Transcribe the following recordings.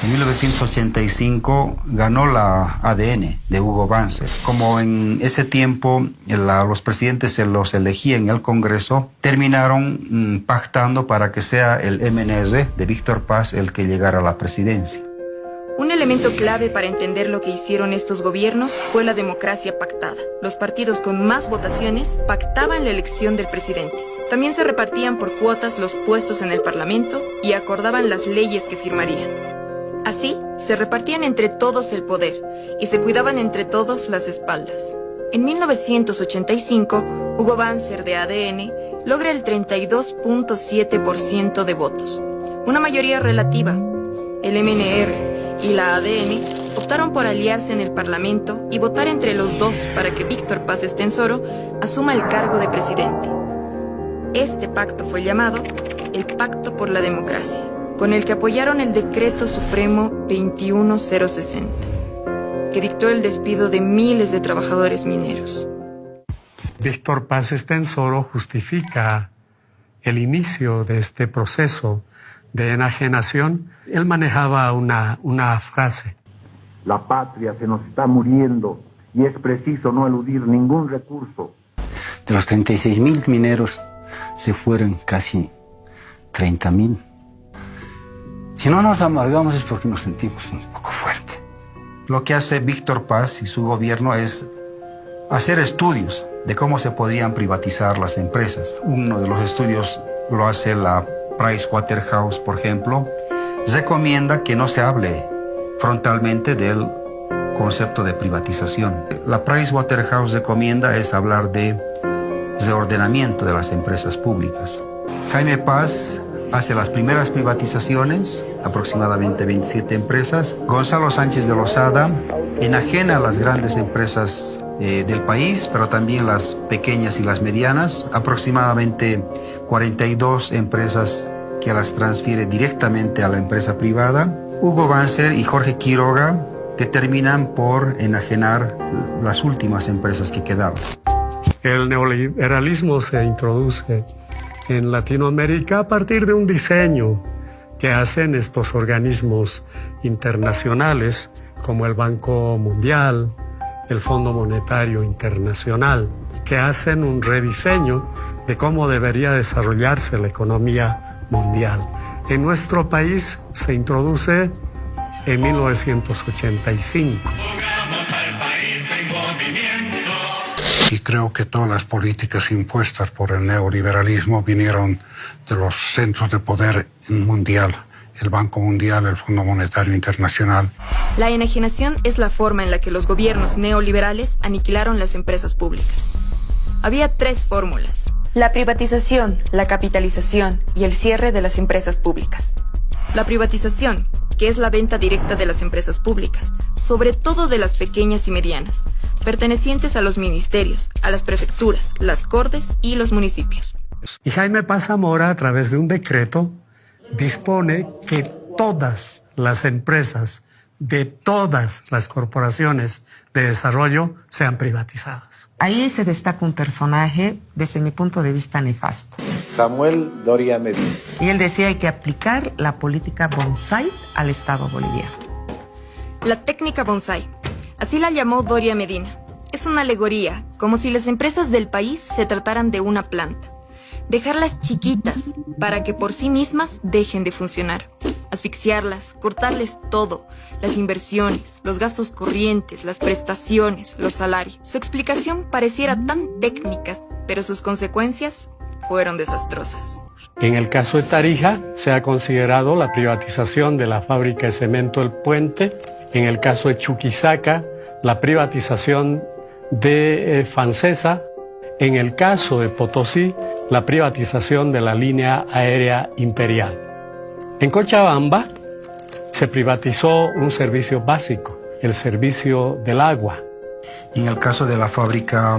En 1985 ganó la ADN de Hugo Banzer. Como en ese tiempo los presidentes se los elegía en el Congreso, terminaron pactando para que sea el MNR de Víctor Paz el que llegara a la presidencia. Un elemento clave para entender lo que hicieron estos gobiernos fue la democracia pactada. Los partidos con más votaciones pactaban la elección del presidente. También se repartían por cuotas los puestos en el Parlamento y acordaban las leyes que firmarían. Así, se repartían entre todos el poder y se cuidaban entre todos las espaldas. En 1985, Hugo Banzer de ADN logra el 32.7% de votos, una mayoría relativa. El MNR y la ADN optaron por aliarse en el Parlamento y votar entre los dos para que Víctor Paz Estenssoro asuma el cargo de presidente. Este pacto fue llamado el Pacto por la Democracia, con el que apoyaron el Decreto Supremo 21060, que dictó el despido de miles de trabajadores mineros. Víctor Paz Estenssoro justifica el inicio de este proceso de enajenación. Él manejaba una frase. La patria se nos está muriendo y es preciso no eludir ningún recurso. De los 36.000 mineros se fueron casi 30.000. Si no nos amargamos es porque nos sentimos un poco fuerte. Lo que hace Víctor Paz y su gobierno es hacer estudios de cómo se podrían privatizar las empresas. Uno de los estudios lo hace la Pricewaterhouse, por ejemplo. Recomienda que no se hable frontalmente del concepto de privatización. La Pricewaterhouse recomienda es hablar de reordenamiento de las empresas públicas. Jaime Paz hace las primeras privatizaciones, aproximadamente 27 empresas. Gonzalo Sánchez de Lozada enajena a las grandes empresas del país, pero también las pequeñas y las medianas, aproximadamente 42 empresas que las transfiere directamente a la empresa privada. Hugo Banzer y Jorge Quiroga, que terminan por enajenar las últimas empresas que quedaron. El neoliberalismo se introduce en Latinoamérica a partir de un diseño que hacen estos organismos internacionales como el Banco Mundial, el Fondo Monetario Internacional, que hacen un rediseño de cómo debería desarrollarse la economía mundial. En nuestro país se introduce en 1985. Y creo que todas las políticas impuestas por el neoliberalismo vinieron de los centros de poder mundial, el Banco Mundial, el Fondo Monetario Internacional. La enajenación es la forma en la que los gobiernos neoliberales aniquilaron las empresas públicas. Había tres fórmulas: la privatización, la capitalización y el cierre de las empresas públicas. La privatización, que es la venta directa de las empresas públicas, sobre todo de las pequeñas y medianas, pertenecientes a los ministerios, a las prefecturas, las cortes y los municipios. Y Jaime Paz Zamora, a través de un decreto, dispone que todas las empresas de todas las corporaciones de desarrollo sean privatizadas. Ahí se destaca un personaje, desde mi punto de vista, nefasto. Samuel Doria Medina. Y él decía hay que aplicar la política bonsai al Estado boliviano. La técnica bonsai, así la llamó Doria Medina, es una alegoría, como si las empresas del país se trataran de una planta. Dejarlas chiquitas para que por sí mismas dejen de funcionar. Asfixiarlas, cortarles todo, las inversiones, los gastos corrientes, las prestaciones, los salarios. Su explicación pareciera tan técnica, pero sus consecuencias fueron desastrosas. En el caso de Tarija, se ha considerado la privatización de la fábrica de cemento El Puente. En el caso de Chuquisaca, la privatización de Fancesa. En el caso de Potosí, la privatización de la línea aérea imperial. En Cochabamba se privatizó un servicio básico, el servicio del agua. En el caso de la fábrica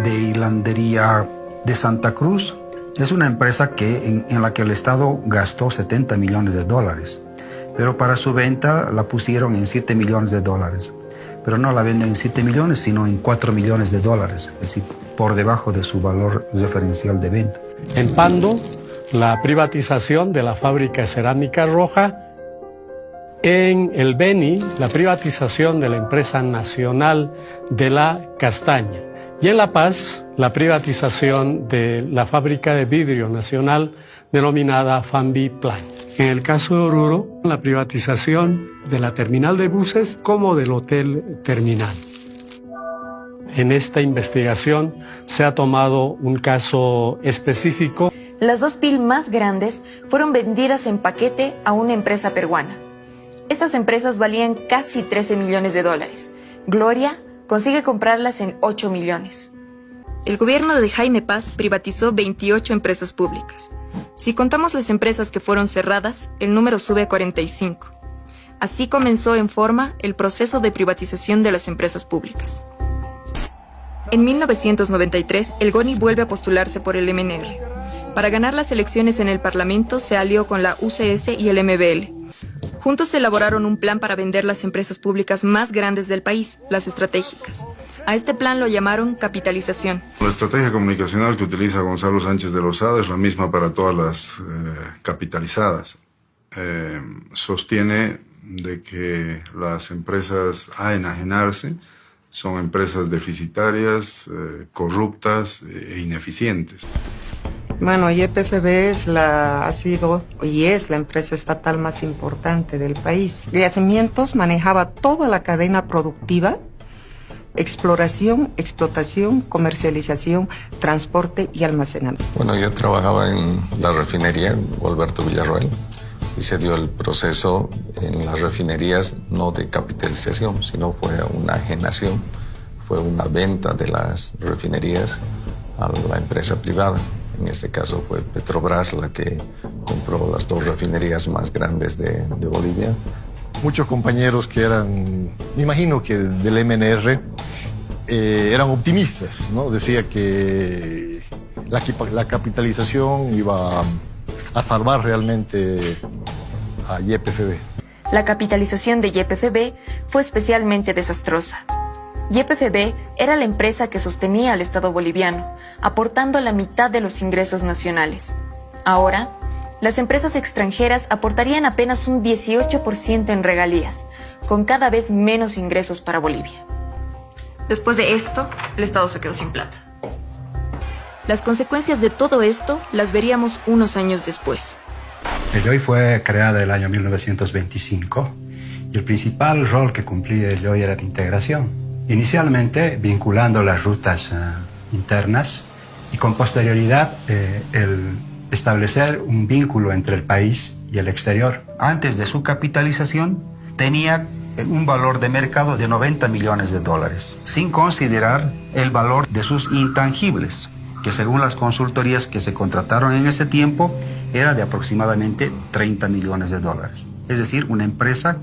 de hilandería de Santa Cruz, es una empresa en la que el Estado gastó $70 millones, pero para su venta la pusieron en $7 millones. Pero no la venden en 7 millones, sino en $4 millones, es decir, por debajo de su valor referencial de venta. En Pando, la privatización de la fábrica de cerámica roja. En el Beni, la privatización de la empresa nacional de la castaña. Y en La Paz, la privatización de la fábrica de vidrio nacional denominada Fambi Plant. En el caso de Oruro, la privatización de la terminal de buses como del hotel terminal. En esta investigación se ha tomado un caso específico. Las 2 PIL más grandes fueron vendidas en paquete a una empresa peruana. Estas empresas valían casi 13 millones de dólares. Gloria consigue comprarlas en 8 millones. El gobierno de Jaime Paz privatizó 28 empresas públicas. Si contamos las empresas que fueron cerradas, el número sube a 45. Así comenzó en forma el proceso de privatización de las empresas públicas. En 1993, el GONI vuelve a postularse por el MNR. Para ganar las elecciones en el Parlamento, se alió con la UCS y el MBL. Juntos elaboraron un plan para vender las empresas públicas más grandes del país, las estratégicas. A este plan lo llamaron capitalización. La estrategia comunicacional que utiliza Gonzalo Sánchez de Lozada es la misma para todas las capitalizadas. Sostiene de que las empresas a enajenarse son empresas deficitarias, corruptas e ineficientes. Bueno, YPFB ha sido y es la empresa estatal más importante del país. Yacimientos manejaba toda la cadena productiva, exploración, explotación, comercialización, transporte y almacenamiento. Bueno, yo trabajaba en la refinería Gualberto Villarroel y se dio el proceso en las refinerías no de capitalización, sino fue una ajenación, fue una venta de las refinerías a la empresa privada. En este caso fue Petrobras la que compró las 2 refinerías más grandes de Bolivia. Muchos compañeros que eran, me imagino que del MNR, eran optimistas, ¿no? Decía que la capitalización iba a salvar realmente a YPFB. La capitalización de YPFB fue especialmente desastrosa. YPFB era la empresa que sostenía al Estado boliviano, aportando la mitad de los ingresos nacionales. Ahora, las empresas extranjeras aportarían apenas un 18% en regalías, con cada vez menos ingresos para Bolivia. Después de esto, el Estado se quedó sin plata. Las consecuencias de todo esto las veríamos unos años después. El YOI fue creada el año 1925 y el principal rol que cumplía el YOI era de integración. Inicialmente vinculando las rutas internas y con posterioridad el establecer un vínculo entre el país y el exterior. Antes de su capitalización tenía un valor de mercado de 90 millones de dólares, sin considerar el valor de sus intangibles, que según las consultorías que se contrataron en ese tiempo era de aproximadamente 30 millones de dólares. Es decir, una empresa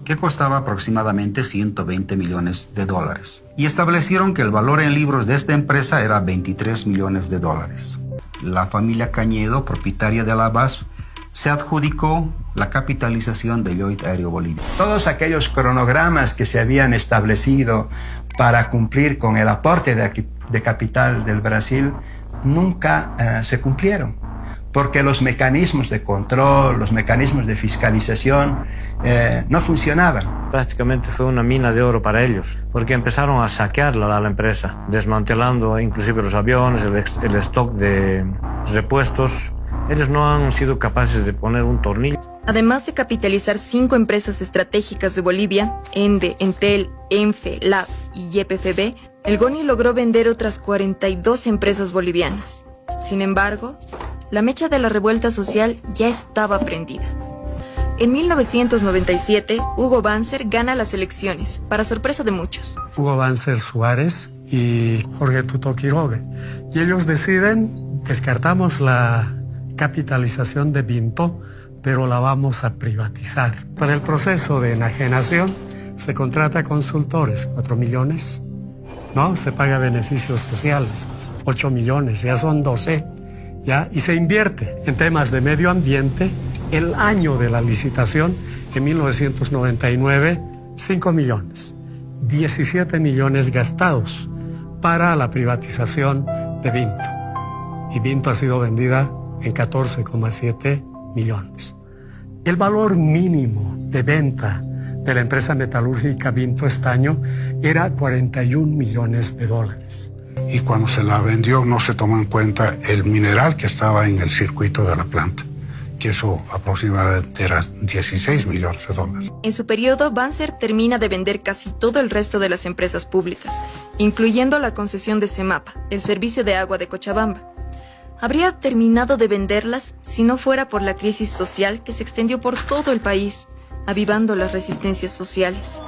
que costaba aproximadamente 120 millones de dólares. Y establecieron que el valor en libros de esta empresa era 23 millones de dólares. La familia Cañedo, propietaria de la BASF, se adjudicó la capitalización de YOI Aéreo Bolivia. Todos aquellos cronogramas que se habían establecido para cumplir con el aporte de capital del Brasil nunca se cumplieron, porque los mecanismos de control, los mecanismos de fiscalización no funcionaban. Prácticamente fue una mina de oro para ellos, porque empezaron a saquearla a la empresa, desmantelando inclusive los aviones, el stock de repuestos. Ellos no han sido capaces de poner un tornillo. Además de capitalizar 5 empresas estratégicas de Bolivia, ENDE, Entel, ENFE, LAB y YPFB, el GONI logró vender otras 42 empresas bolivianas. Sin embargo, la mecha de la revuelta social ya estaba prendida. En 1997, Hugo Banzer gana las elecciones, para sorpresa de muchos. Hugo Banzer Suárez y Jorge Tuto Quiroga. Y ellos deciden, descartamos la capitalización de Vinto, pero la vamos a privatizar. Para el proceso de enajenación se contrata consultores, 4 millones, ¿no? Se paga beneficios sociales, 8 millones, ya son 12. ¿Ya? Y se invierte en temas de medio ambiente. El año de la licitación, en 1999, 5 millones, 17 millones gastados para la privatización de Vinto. Y Vinto ha sido vendida en 14,7 millones. El valor mínimo de venta de la empresa metalúrgica Vinto Estaño era $41 millones. Y cuando se la vendió no se tomó en cuenta el mineral que estaba en el circuito de la planta, que eso aproximadamente era $16 millones. En su periodo, Banzer termina de vender casi todo el resto de las empresas públicas, incluyendo la concesión de CEMAPA, el servicio de agua de Cochabamba. Habría terminado de venderlas si no fuera por la crisis social que se extendió por todo el país, avivando las resistencias sociales.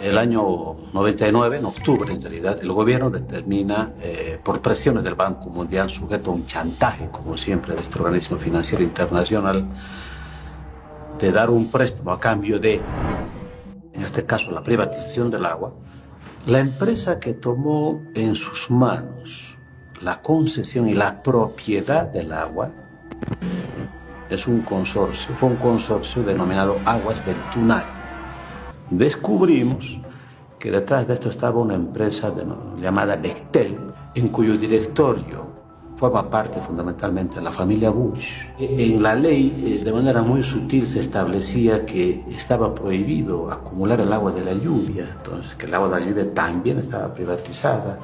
El año 99, en octubre en realidad, el gobierno determina, por presiones del Banco Mundial, sujeto a un chantaje, como siempre, de este organismo financiero internacional, de dar un préstamo a cambio de, en este caso, la privatización del agua. La empresa que tomó en sus manos la concesión y la propiedad del agua es un consorcio, fue un consorcio denominado Aguas del Tunari. Descubrimos que detrás de esto estaba una empresa llamada Bechtel, en cuyo directorio forma parte fundamentalmente la familia Bush. En la ley, de manera muy sutil, se establecía que estaba prohibido acumular el agua de la lluvia, entonces que el agua de la lluvia también estaba privatizada,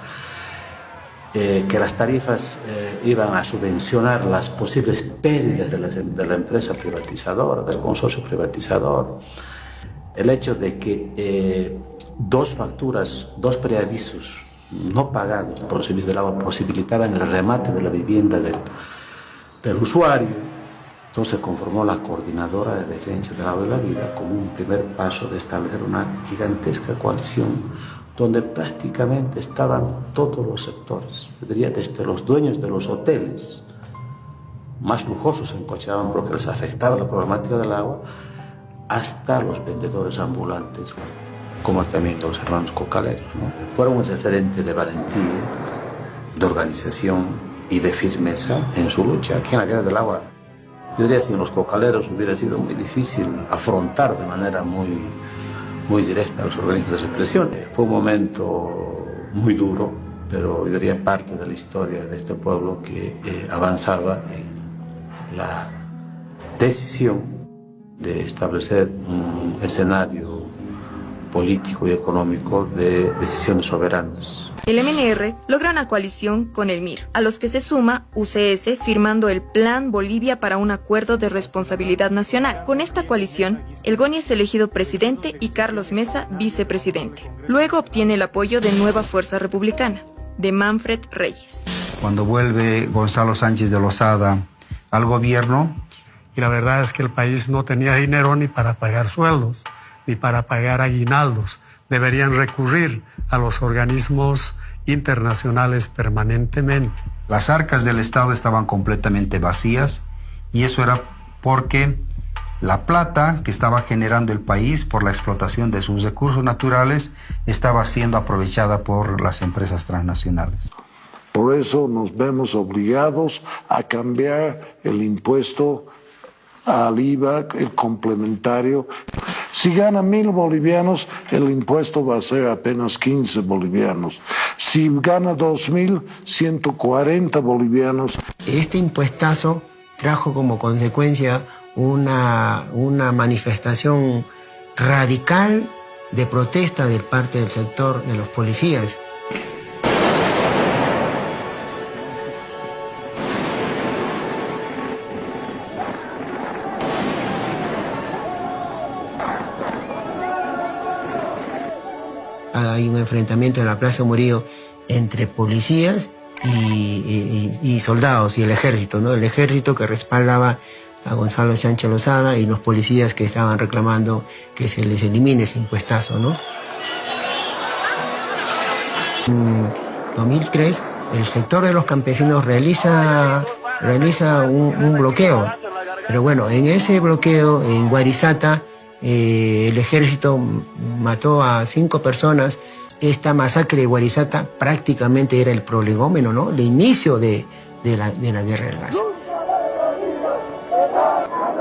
que las tarifas iban a subvencionar las posibles pérdidas de la empresa privatizadora, del consorcio privatizador. El hecho de que dos facturas, dos preavisos no pagados por el servicio del agua posibilitaban el remate de la vivienda del usuario. Entonces se conformó la Coordinadora de Defensa del Agua y la Vida como un primer paso de establecer una gigantesca coalición donde prácticamente estaban todos los sectores. Yo diría desde los dueños de los hoteles más lujosos en Cochabamba, porque les afectaba la problemática del agua, hasta los vendedores ambulantes, como también los hermanos cocaleros, ¿no? Fueron un referente de valentía, de organización y de firmeza en su lucha aquí en la guerra del agua. Yo diría que sin los cocaleros hubiera sido muy difícil afrontar de manera muy directa los organismos de represión. Fue un momento muy duro, pero yo diría parte de la historia de este pueblo que avanzaba en la decisión de establecer un escenario político y económico de decisiones soberanas. El MNR logra una coalición con el MIR, a los que se suma UCS firmando el Plan Bolivia para un acuerdo de responsabilidad nacional. Con esta coalición, el GONI es elegido presidente y Carlos Mesa vicepresidente. Luego obtiene el apoyo de Nueva Fuerza Republicana, de Manfred Reyes. Cuando vuelve Gonzalo Sánchez de Lozada al gobierno, y la verdad es que el país no tenía dinero ni para pagar sueldos, ni para pagar aguinaldos. Deberían recurrir a los organismos internacionales permanentemente. Las arcas del Estado estaban completamente vacías y eso era porque la plata que estaba generando el país por la explotación de sus recursos naturales estaba siendo aprovechada por las empresas transnacionales. Por eso nos vemos obligados a cambiar el impuesto al IVA, el complementario. Si gana 1.000 bolivianos, el impuesto va a ser apenas 15 bolivianos. Si gana 2.000, 140 bolivianos. Este impuestazo trajo como consecuencia una manifestación radical de protesta de parte del sector de los policías. Hay un enfrentamiento en la Plaza Murillo entre policías y soldados y el ejército, ¿no? El ejército que respaldaba a Gonzalo Sánchez Lozada y los policías que estaban reclamando que se les elimine ese impuestazo, ¿no? En 2003, el sector de los campesinos realiza un bloqueo, pero bueno, en ese bloqueo, en Guarizata, el ejército mató a 5 personas. Esta masacre de Guarizata prácticamente era el prolegómeno, ¿no? El inicio de la guerra del gas.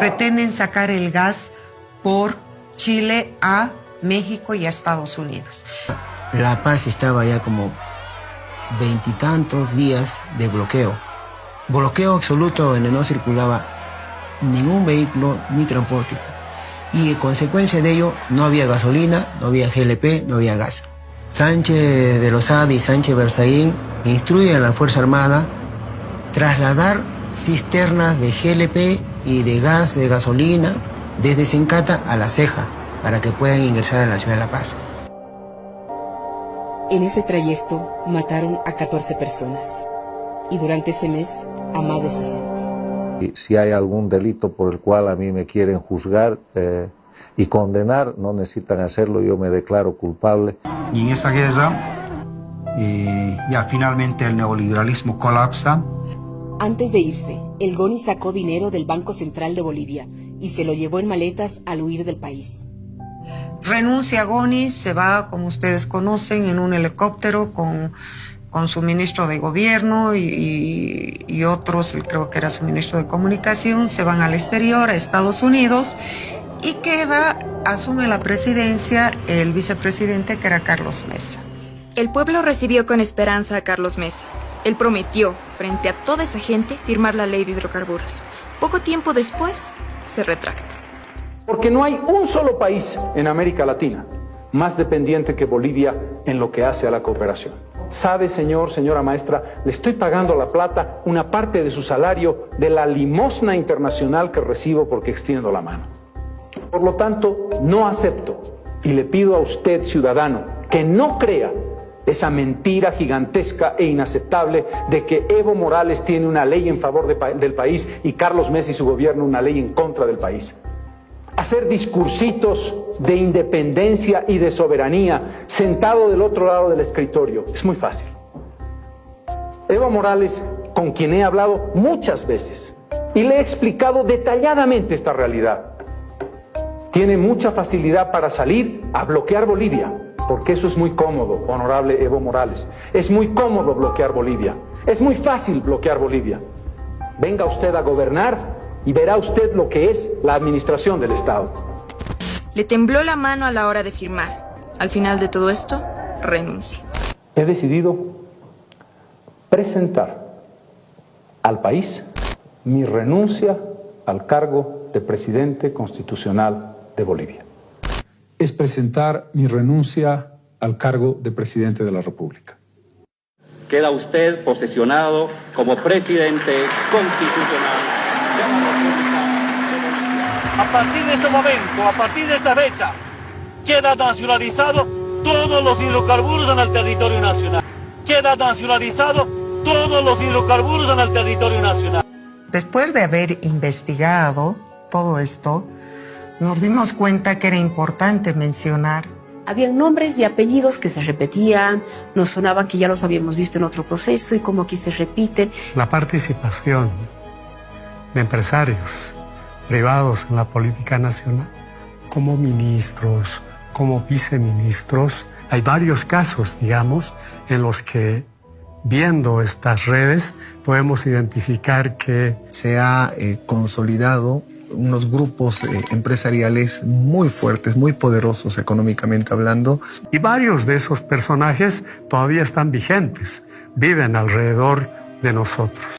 Pretenden sacar el gas por Chile a México y a Estados Unidos. La Paz estaba ya como veintitantos días de bloqueo. Bloqueo absoluto donde no circulaba ningún vehículo ni transporte. Y en consecuencia de ello no había gasolina, no había GLP, no había gas. Sánchez de Lozada y Sánchez Berzaín instruyen a la Fuerza Armada trasladar cisternas de GLP y de gas, de gasolina, desde Sencata a La Ceja, para que puedan ingresar a la ciudad de La Paz. En ese trayecto mataron a 14 personas y durante ese mes a más de 60. Y si hay algún delito por el cual a mí me quieren juzgar y condenar, no necesitan hacerlo, yo me declaro culpable. Y en esa guerra ya finalmente el neoliberalismo colapsa. Antes de irse, el GONI sacó dinero del Banco Central de Bolivia y se lo llevó en maletas al huir del país. Renuncia GONI, se va, como ustedes conocen, en un helicóptero con su ministro de gobierno y otros, creo que era su ministro de comunicación, se van al exterior, a Estados Unidos, y asume la presidencia el vicepresidente, que era Carlos Mesa. El pueblo recibió con esperanza a Carlos Mesa. Él prometió, frente a toda esa gente, firmar la ley de hidrocarburos. Poco tiempo después, se retracta. Porque no hay un solo país en América Latina más dependiente que Bolivia en lo que hace a la cooperación. Sabe, señora maestra, le estoy pagando a La Plata una parte de su salario de la limosna internacional que recibo porque extiendo la mano. Por lo tanto, no acepto y le pido a usted, ciudadano, que no crea esa mentira gigantesca e inaceptable de que Evo Morales tiene una ley en favor del país y Carlos Mesa y su gobierno una ley en contra del país. Hacer discursitos de independencia y de soberanía sentado del otro lado del escritorio es muy fácil. Evo Morales, con quien he hablado muchas veces y le he explicado detalladamente esta realidad, tiene mucha facilidad para salir a bloquear Bolivia, porque eso es muy cómodo, honorable Evo Morales. Es muy cómodo bloquear Bolivia. Es muy fácil bloquear Bolivia. Venga usted a gobernar y verá usted lo que es la administración del Estado. Le tembló la mano a la hora de firmar. Al final de todo esto, renuncia. He decidido presentar al país mi renuncia al cargo de presidente constitucional de Bolivia. Es presentar mi renuncia al cargo de presidente de la República. Queda usted posesionado como presidente constitucional de la República de Bolivia. A partir de este momento, a partir de esta fecha, queda nacionalizado todos los hidrocarburos en el territorio nacional. Queda nacionalizado todos los hidrocarburos en el territorio nacional. Después de haber investigado todo esto, nos dimos cuenta que era importante mencionar. Habían nombres y apellidos que se repetían, nos sonaban que ya los habíamos visto en otro proceso y como aquí se repiten. La participación de empresarios privados en la política nacional, como ministros, como viceministros. Hay varios casos, digamos, en los que viendo estas redes podemos identificar que se ha consolidado unos grupos empresariales muy fuertes, muy poderosos económicamente hablando. Y varios de esos personajes todavía están vigentes, viven alrededor de nosotros.